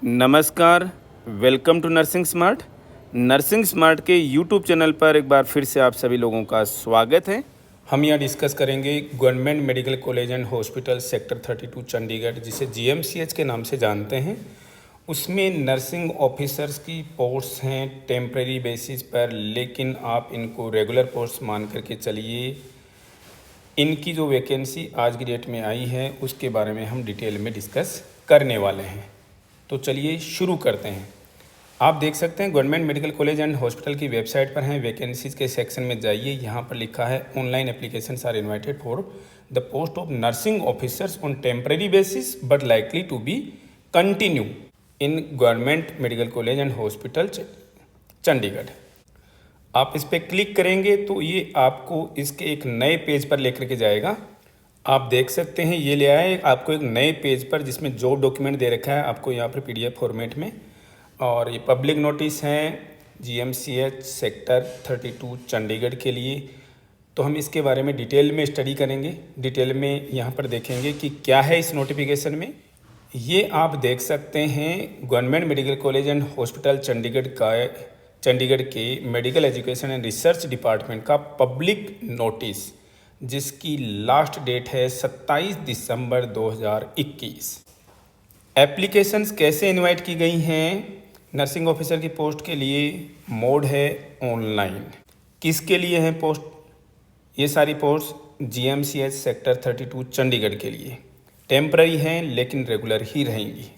नमस्कार, welcome to nursing smart. Nursing smart के YouTube channel पर एक बार फिर से आप सभी लोगों का स्वागत है। हम यहाँ डिस्कस करेंगे government medical college and hospital sector 32 Chandigarh, जिसे जीएमसीएच के नाम से जानते हैं। उसमें नर्सिंग ऑफिसर्स की पोस्ट हैं टेम्परेरी बेसिस पर, लेकिन आप इनको रेगुलर पोस्ट मान करके चलिए। इनकी जो वैकेंसी आज की डेट में आई है उसके बारे में हम डिटेल में डिस्कस करने वाले हैं। तो चलिए शुरू करते हैं। आप देख सकते हैं government medical college and hospital की वेबसाइट पर हैं। वैकेंसीज के सेक्शन में जाइए, यहाँ पर लिखा है online applications are invited for the post of nursing officers on temporary basis but likely to be continue in government medical college and hospital Chandigarh. आप इस पर क्लिक करेंगे तो ये आपको इसके एक नए पेज पर लेकर के जाएगा। आप देख सकते हैं ये ले आए आपको एक नए पेज पर, जिसमें जॉब डॉक्यूमेंट दे रखा है आपको यहाँ पर पीडीएफ फॉर्मेट में। और ये पब्लिक नोटिस हैं जीएमसीएच सेक्टर 32 चंडीगढ़ के लिए। तो हम इसके बारे में डिटेल में स्टडी करेंगे। डिटेल में यहाँ पर देखेंगे कि क्या है इस नोटिफिकेशन में। ये आप देख सकते हैं government medical college and hospital Chandigarh के medical education and research department का पब्लिक नोटिस, जिसकी लास्ट डेट है 27 दिसंबर 2021। एप्लीकेशंस कैसे इनवाइट की गई हैं नर्सिंग ऑफिसर की पोस्ट के लिए? मोड है ऑनलाइन। किसके लिए है पोस्ट? ये सारी पोस्ट जीएमसीएच सेक्टर 32 चंडीगढ़ के लिए टेम्पररी हैं, लेकिन रेगुलर ही रहेंगी।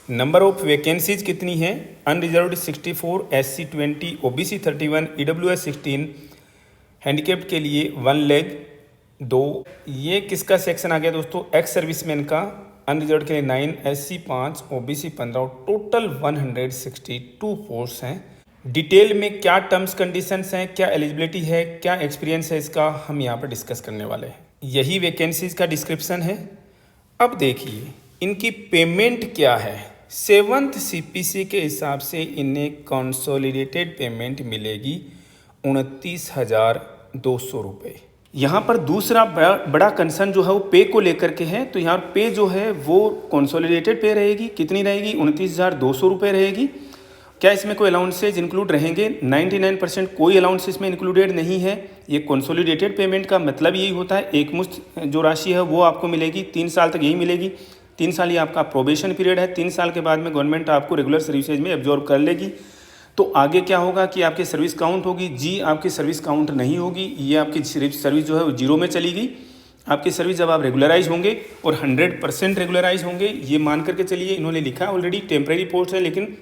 नंबर ऑफ वैकेंसीज कितनी हैं? Unreserved 64, SC 20, OBC 31, EWS 16, handicapped के लिए 1 लेग 2। ये किसका सेक्शन आ गया दोस्तों? एक्स सर्विसमैन का। अनरिजर्व्ड के लिए 9, SC 5, OBC 15 और टोटल 162 पोस्ट हैं। डिटेल में क्या टर्म्स कंडीशंस हैं, क्या एलिजिबिलिटी है, क्या एक्सपीरियंस है, इसका हम यहाँ पर डिस्कस करने वाले हैं। यही वैकेंसीज का डिस्क्रिप्शन है। अब देखिए इनकी पेमेंट क्या है। 7th CPC के हिसाब से इन्हें कंसोलिडेटेड पेमेंट मिलेगी 29,200 रुपये। यहाँ पर दूसरा बड़ा कंसर्न जो है वो पे को लेकर के है। तो यहाँ पे जो है वो कंसोलिडेटेड पे रहेगी। कितनी रहेगी? 29,200 रुपये रहेगी। क्या इसमें कोई अलाउंसेज इंक्लूड रहेंगे? 99% कोई अलाउंस इसमें इंक्लूडेड नहीं है। ये कंसोलिडेटेड पेमेंट का मतलब यही होता है एक मुश्त जो राशि है वो आपको मिलेगी। 3 साल तक यही मिलेगी। 3 साल ये आपका प्रोबेशन पीरियड है। 3 साल के बाद में गवर्नमेंट आपको रेगुलर सर्विसेज में एब्जॉर्ब कर लेगी। तो आगे क्या होगा कि आपकी सर्विस काउंट होगी? जी, आपकी सर्विस काउंट नहीं होगी। ये आपकी सर्विस जो है वो जीरो में चली गई। आपकी सर्विस जब आप रेगुलराइज होंगे और 100% रेगुलराइज होंगे, ये मान करके चलिए। इन्होंने लिखा है ऑलरेडी टेम्परेरी पोस्ट है, लेकिन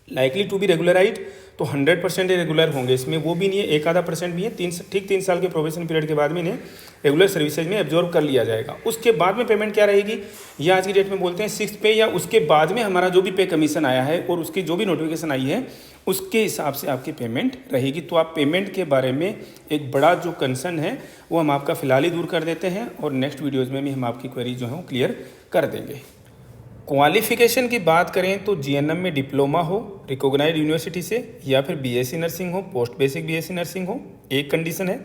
लाइकली टू बी रेगुलराइज, तो 100% रेगुलर होंगे। इसमें वो भी नहीं है, 1-आधा% भी है। 3 साल के प्रोबेशन पीरियड के बाद में इन्हें रेगुलर सर्विसेज में एब्जॉर्ब कर लिया जाएगा। उसके बाद में पेमेंट क्या रहेगी? ये आज की डेट में बोलते हैं 6th पे, या उसके बाद में हमारा जो भी पे कमीशन आया है और उसकी जो भी नोटिफिकेशन आई है उसके हिसाब से आपकी पेमेंट रहेगी। तो आप पेमेंट के बारे में एक बड़ा जो कंसर्न है वो हम आपका फिलहाल ही दूर कर देते हैं, और नेक्स्ट वीडियोज़ में भी हम आपकी क्वेरी जो है वो क्लियर कर देंगे। क्वालिफिकेशन की बात करें तो जीएनएम में डिप्लोमा हो रिकॉग्नाइज्ड यूनिवर्सिटी से, या फिर बीएससी नर्सिंग हो, पोस्ट बेसिक बीएससी नर्सिंग हो, एक कंडीशन है।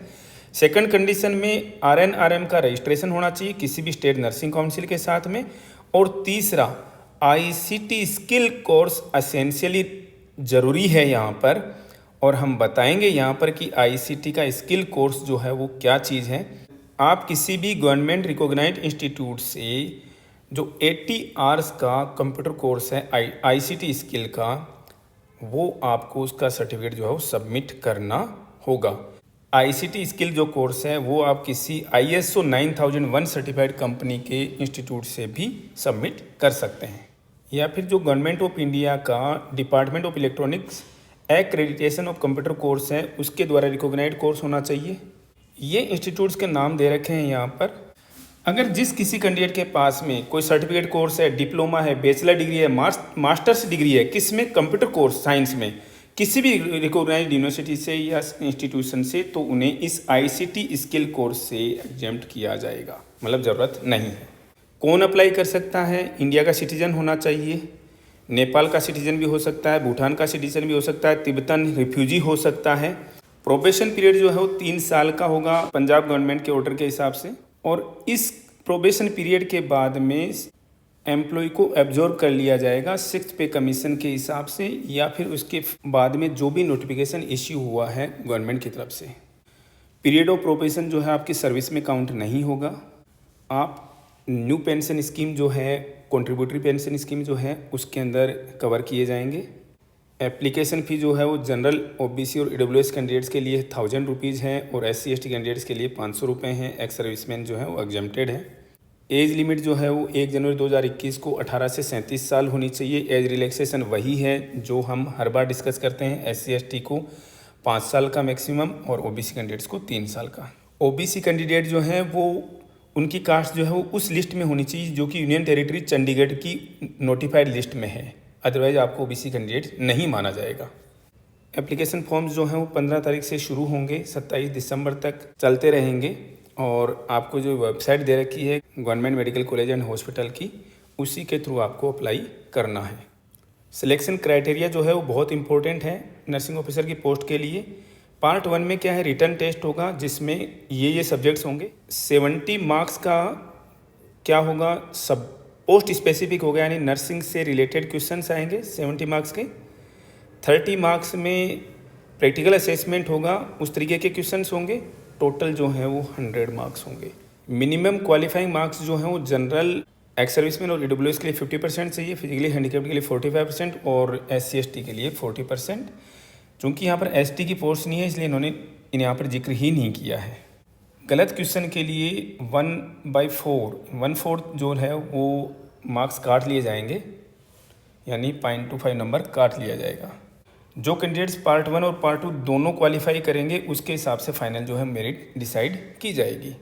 सेकंड कंडीशन में आरएनआरएम का रजिस्ट्रेशन होना चाहिए किसी भी स्टेट नर्सिंग काउंसिल के साथ में। और तीसरा, आईसीटी स्किल कोर्स एसेंशियली ज़रूरी है यहाँ पर, और हम बताएंगे यहाँ पर कि आईसीटी का स्किल कोर्स जो है वो क्या चीज़ है। आप किसी भी गवर्नमेंट रिकॉग्नाइज्ड इंस्टीट्यूट से जो 80 आवर्स का कंप्यूटर कोर्स है आईसीटी स्किल का, वो आपको उसका सर्टिफिकेट जो है वो सबमिट करना होगा। आईसीटी स्किल जो कोर्स है वो आप किसी ISO 9001 सर्टिफाइड कंपनी के इंस्टीट्यूट से भी सबमिट कर सकते हैं, या फिर जो गवर्नमेंट ऑफ इंडिया का department of electronics accreditation of computer course है उसके द्वारा रिकॉग्नाइज्ड कोर्स होना चाहिए। ये इंस्टीट्यूट्स के नाम दे रखे हैं यहाँ पर। अगर जिस किसी कैंडिडेट के पास में कोई सर्टिफिकेट कोर्स है, डिप्लोमा है, बैचलर डिग्री है, मास्टर्स डिग्री है, किस में? कंप्यूटर कोर्स साइंस में, किसी भी रिकॉग्नाइज्ड यूनिवर्सिटी से या इंस्टीट्यूशन से, तो उन्हें इस आईसीटी स्किल कोर्स से एग्जेम्प्ट किया जाएगा, मतलब ज़रूरत नहीं है। कौन अप्लाई कर सकता है? इंडिया का सिटीजन होना चाहिए, नेपाल का सिटीजन भी हो सकता है, भूटान का सिटीजन भी हो सकता है, तिब्बतन रिफ्यूजी हो सकता है। प्रोबेशन पीरियड जो है वो 3 साल का होगा पंजाब गवर्नमेंट के ऑर्डर के हिसाब से। और इस प्रोबेशन पीरियड के बाद में एम्प्लॉय को एब्जॉर्ब कर लिया जाएगा 6th पे कमीशन के हिसाब से, या फिर उसके बाद में जो भी नोटिफिकेशन इश्यू हुआ है गवर्नमेंट की तरफ से। पीरियड ऑफ प्रोबेशन जो है आपकी सर्विस में काउंट नहीं होगा। आप न्यू पेंशन स्कीम जो है, कंट्रीब्यूटरी पेंशन स्कीम जो है, उसके अंदर कवर किए जाएंगे। एप्लीकेशन फ़ी जो है वो जनरल ओबीसी और ईडब्ल्यूएस कैंडिडेट्स के लिए 1000 रुपीज़ है और SC ST कैंडिडेट्स के लिए 500 रुपये हैं। एक्स सर्विसमैन जो है वो एग्जम्प्टेड है। एज लिमिट जो है वो 1 जनवरी 2021 को 18 से 37 साल होनी चाहिए। एज रिलैक्सेशन वही है जो हम हर बार डिस्कस करते हैं। SC ST को 5 साल का मैक्सिमम और OBC कैंडिडेट्स को 3 साल का। OBC कैंडिडेट जो है वो उनकी कास्ट जो है वो उस लिस्ट में होनी चाहिए जो कि यूनियन टेरिटरी चंडीगढ़ की नोटिफाइड लिस्ट में है, अदरवाइज आपको OBC कैंडिडेट नहीं माना जाएगा। एप्लीकेशन फॉर्म्स जो हैं वो 15 तारीख से शुरू होंगे, 27 दिसंबर तक चलते रहेंगे। और आपको जो वेबसाइट दे रखी है government medical college and hospital की, उसी के थ्रू आपको अप्लाई करना है। सिलेक्शन क्राइटेरिया जो है वो बहुत इंपॉर्टेंट है नर्सिंग ऑफिसर की पोस्ट के लिए। पार्ट 1 में क्या है, रिटन टेस्ट होगा जिसमें ये सब्जेक्ट्स होंगे। 70 मार्क्स का क्या होगा, सब पोस्ट स्पेसिफिक होगा, यानी नर्सिंग से रिलेटेड क्वेश्चंस आएंगे 70 मार्क्स के। 30 मार्क्स में प्रैक्टिकल असेसमेंट होगा, उस तरीके के क्वेश्चंस होंगे। टोटल जो है वो 100 मार्क्स होंगे। मिनिमम क्वालिफाइंग मार्क्स जो हैं वो जनरल, एक्स सर्विसमैन और ईडब्ल्यूएस के लिए 50% चाहिए, फिजिकली हैंडीकैप्ड के लिए 45% और SC ST के लिए 40%। चूँकि यहाँ पर ST की पोस्ट नहीं है इसलिए इन्होंने यहाँ पर जिक्र ही नहीं किया है। गलत क्वेश्चन के लिए 1/4 जो है वो मार्क्स काट लिए जाएंगे, यानी 0.25 नंबर काट लिया जाएगा। जो कैंडिडेट्स पार्ट 1 और पार्ट 2 दोनों क्वालिफाई करेंगे उसके हिसाब से फाइनल जो है मेरिट डिसाइड की जाएगी।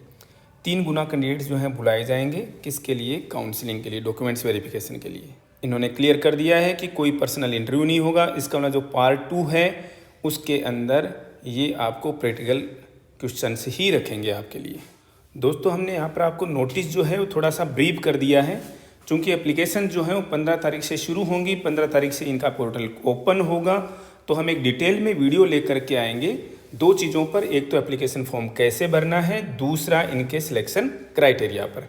3 गुना कैंडिडेट्स जो हैं बुलाए जाएंगे, किसके लिए, काउंसलिंग के लिए, डॉक्यूमेंट्स वेरिफिकेशन के लिए। इन्होंने क्लियर कर दिया है कि कोई पर्सनल इंटरव्यू नहीं होगा। इसका मतलब जो पार्ट 2 है उसके अंदर ये आपको प्रैक्टिकल क्वेश्चंस ही रखेंगे आपके लिए। दोस्तों हमने यहाँ पर आपको नोटिस जो है वो थोड़ा सा ब्रीफ कर दिया है। चूँकि एप्लीकेशन जो है वो 15 तारीख से शुरू होंगी, 15 तारीख से इनका पोर्टल ओपन होगा, तो हम एक डिटेल में वीडियो लेकर के आएंगे 2 चीज़ों पर। एक तो एप्लीकेशन फॉर्म कैसे भरना है, दूसरा इनके सिलेक्शन क्राइटेरिया पर।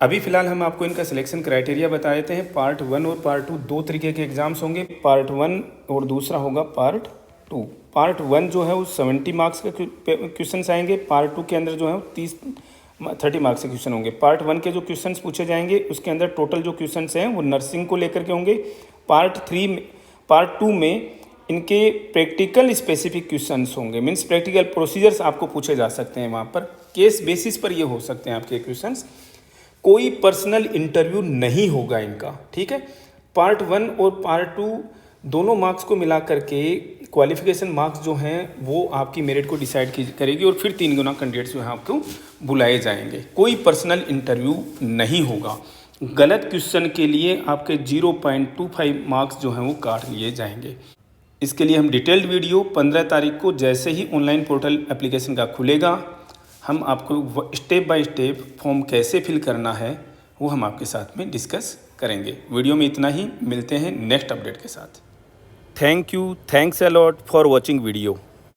अभी फ़िलहाल हम आपको इनका सिलेक्शन क्राइटेरिया बता देते हैं। पार्ट 1 और पार्ट 2 दो तरीके के एग्जाम्स होंगे, पार्ट 1 और दूसरा होगा पार्ट 2। पार्ट 1 जो है वो 70 मार्क्स के क्वेश्चन आएंगे। पार्ट 2 के अंदर जो है 30 मार्क्स के क्वेश्चन होंगे। पार्ट 1 के जो क्वेश्चंस पूछे जाएंगे उसके अंदर टोटल जो क्वेश्चंस हैं वो नर्सिंग को लेकर के होंगे। पार्ट 2 में इनके प्रैक्टिकल स्पेसिफिक क्वेश्चंस होंगे, मीन्स प्रैक्टिकल प्रोसीजर्स आपको पूछे जा सकते हैं, वहाँ पर केस बेसिस पर ये हो सकते हैं आपके क्वेश्चंस। कोई पर्सनल इंटरव्यू नहीं होगा इनका, ठीक है। पार्ट 1 और पार्ट 2 दोनों मार्क्स को मिला करके क्वालिफिकेशन मार्क्स जो हैं वो आपकी मेरिट को डिसाइड करेगी और फिर 3 गुना कैंडिडेट्स जो हैं आपको बुलाए जाएंगे। कोई पर्सनल इंटरव्यू नहीं होगा। गलत क्वेश्चन के लिए आपके 0.25 मार्क्स जो हैं वो काट लिए जाएंगे। इसके लिए हम डिटेल्ड वीडियो 15 तारीख को जैसे ही ऑनलाइन पोर्टल एप्लीकेशन का खुलेगा, हम आपको स्टेप बाय स्टेप फॉर्म कैसे फिल करना है वो हम आपके साथ में डिस्कस करेंगे। वीडियो में इतना ही, मिलते हैं नेक्स्ट अपडेट के साथ। Thank you, thanks a lot for watching video.